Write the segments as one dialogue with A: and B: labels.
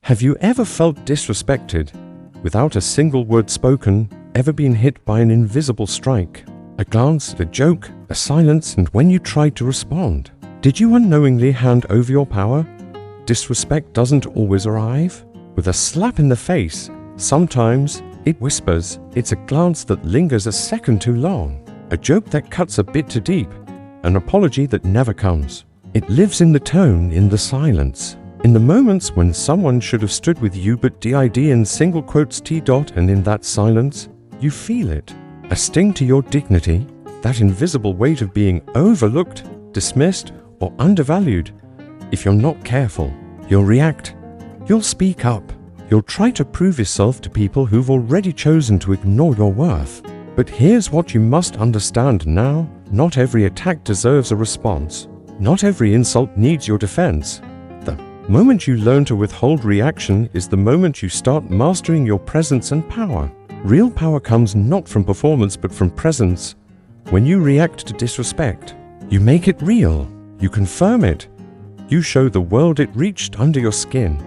A: Have you ever felt disrespected without a single word spoken, ever been hit by an invisible strike? A glance, a joke, a silence, and when you tried to respond, did you unknowingly hand over your power? Disrespect doesn't always arrive with a slap in the face. Sometimes it whispers. It's a glance that lingers a second too long, a joke that cuts a bit too deep, an apology that never comes. It lives in the tone, in the silence, in the moments when someone should have stood with you but did in single quotes T. And in that silence, you feel it. A sting to your dignity, that invisible weight of being overlooked, dismissed, or undervalued. If you're not careful, you'll react. You'll speak up. You'll try to prove yourself to people who've already chosen to ignore your worth. But here's what you must understand now. Not every attack deserves a response. Not every insult needs your defense. The moment you learn to withhold reaction is the moment you start mastering your presence and power. Real power comes not from performance but from presence. When you react to disrespect, you make it real. You confirm it. You show the world it reached under your skin.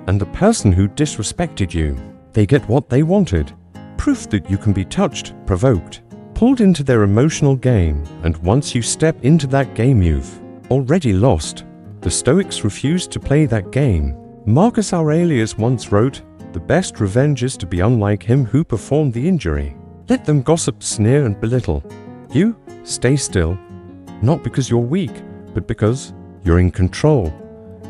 A: And the person who disrespected you, they get what they wanted. Proof that you can be touched, provoked, pulled into their emotional game, and once you step into that game you've already lost. The Stoics refused to play that game. Marcus Aurelius once wrote, "The best revenge is to be unlike him who performed the injury." Let them gossip, sneer, and belittle. You stay still, not because you're weak, but because you're in control.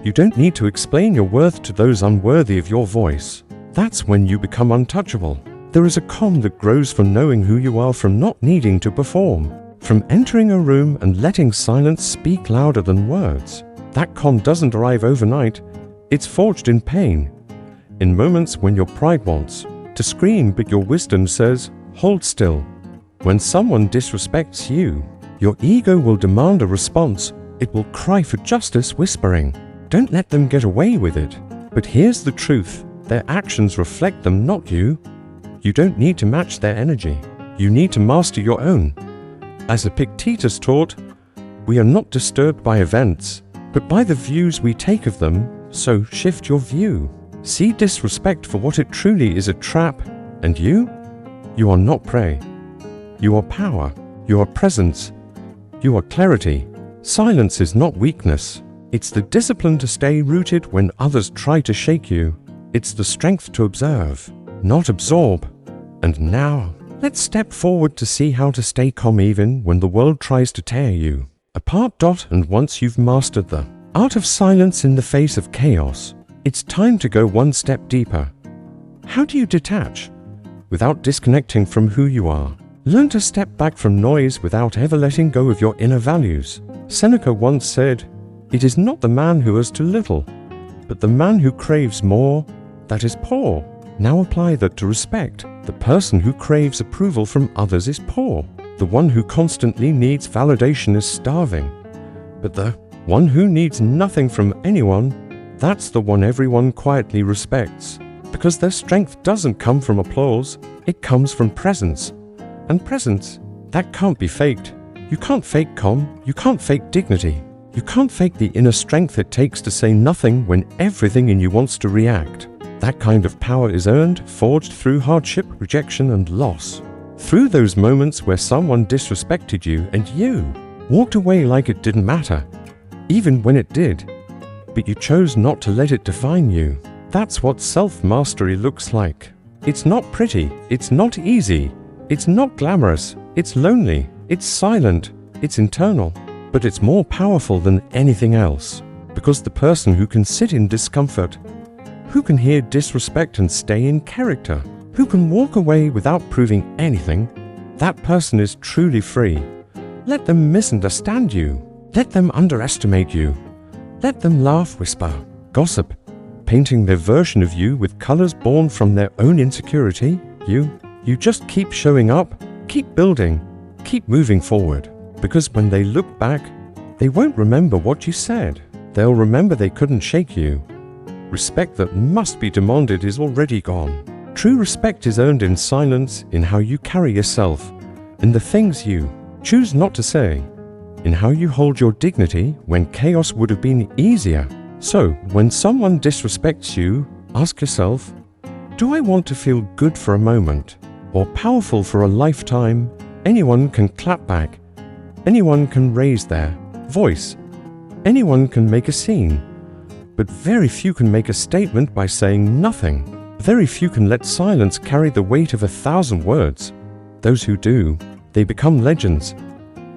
A: You don't need to explain your worth to those unworthy of your voice. That's when you become untouchable. There is a calm that grows from knowing who you are, from not needing to perform, from entering a room and letting silence speak louder than words. That calm doesn't arrive overnight. It's forged in pain, in moments when your pride wants to scream but your wisdom says, hold still. When someone disrespects you, your ego will demand a response. It will cry for justice, whispering, don't let them get away with it. But here's the truth. Their actions reflect them, not you. You don't need to match their energy. You need to master your own. As Epictetus taught, we are not disturbed by events, but by the views we take of them, so shift your view. See disrespect for what it truly is, a trap. And you are not prey. You are power. You are presence. You are clarity. Silence is not weakness. It's the discipline to stay rooted when others try to shake you. It's the strength to observe, not absorb. And now, let's step forward to see how to stay calm even when the world tries to tear you apart. And once you've mastered the art of silence in the face of chaos, it's time to go one step deeper. How do you detach without disconnecting from who you are? Learn to step back from noise without ever letting go of your inner values. Seneca once said, "It is not the man who has too little, but the man who craves more that is poor." Now apply that to respect. The person who craves approval from others is poor. The one who constantly needs validation is starving. But the one who needs nothing from anyone, that's the one everyone quietly respects. Because their strength doesn't come from applause, it comes from presence. And presence, that can't be faked. You can't fake calm, you can't fake dignity. You can't fake the inner strength it takes to say nothing when everything in you wants to react. That kind of power is earned, forged through hardship, rejection, and loss. Through those moments where someone disrespected you and you walked away like it didn't matter, even when it did. But you chose not to let it define you. That's what self-mastery looks like. It's not pretty, it's not easy, it's not glamorous, it's lonely, it's silent, it's internal. But it's more powerful than anything else, because the person who can sit in discomfort, who can hear disrespect and stay in character, who can walk away without proving anything, that person is truly free. Let them misunderstand you. Let them underestimate you. Let them laugh, whisper, gossip, painting their version of you with colors born from their own insecurity. You just keep showing up, keep building, keep moving forward. Because when they look back, they won't remember what you said. They'll remember they couldn't shake you. Respect that must be demanded is already gone. True respect is earned in silence, in how you carry yourself, in the things you choose not to say, in how you hold your dignity when chaos would have been easier. So, when someone disrespects you, Ask yourself, do I want to feel good for a moment or powerful for a lifetime? Anyone can clap back. Anyone can raise their voice. Anyone can make a scene. But very few can make a statement by saying nothing. Very few can let silence carry the weight of 1,000 words. Those who do, they become legends.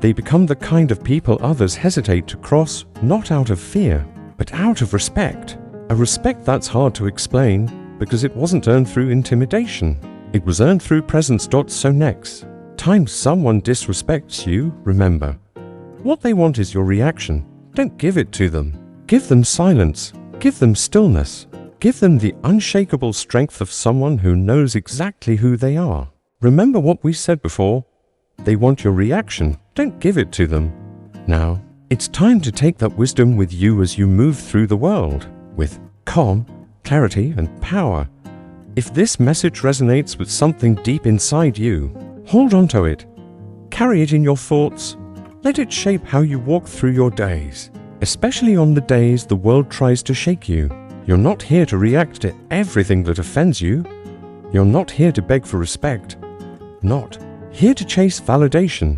A: They become the kind of people others hesitate to cross, not out of fear, but out of respect. A respect that's hard to explain because it wasn't earned through intimidation. It was earned through presence. So next time someone disrespects you, remember, what they want is your reaction. Don't give it to them. Give them silence. Give them stillness. Give them the unshakable strength of someone who knows exactly who they are. Remember what we said before? They want your reaction. Don't give it to them. Now, it's time to take that wisdom with you as you move through the world with calm, clarity, and power. If this message resonates with something deep inside you, hold on to it. Carry it in your thoughts. Let it shape how you walk through your days, especially on the days the world tries to shake you. You're not here to react to everything that offends you. You're not here to beg for respect. Not here to chase validation.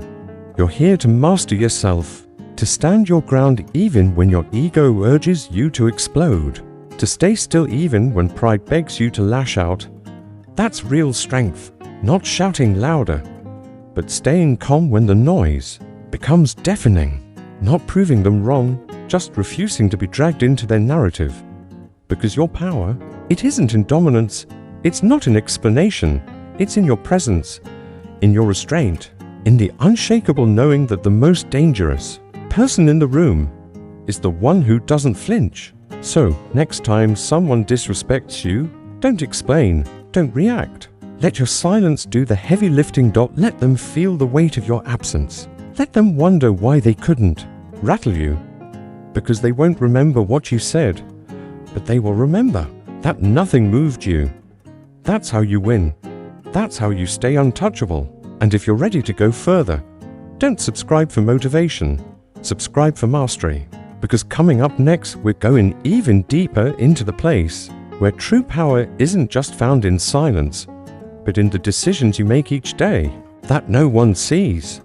A: You're here to master yourself, to stand your ground even when your ego urges you to explode, to stay still even when pride begs you to lash out. That's real strength, not shouting louder, but staying calm when the noise becomes deafening, not proving them wrong, just refusing to be dragged into their narrative. Because your power, it isn't in dominance, it's not in explanation, it's in your presence, in your restraint, in the unshakable knowing that the most dangerous person in the room is the one who doesn't flinch. So, next time someone disrespects you, don't explain, don't react. Let your silence do the heavy lifting. Let them feel the weight of your absence. Let them wonder why they couldn't rattle you, because they won't remember what you said, but they will remember that nothing moved you. That's how you win. That's how you stay untouchable. And if you're ready to go further, don't subscribe for motivation, subscribe for mastery. Because coming up next, we're going even deeper into the place where true power isn't just found in silence, but in the decisions you make each day that no one sees.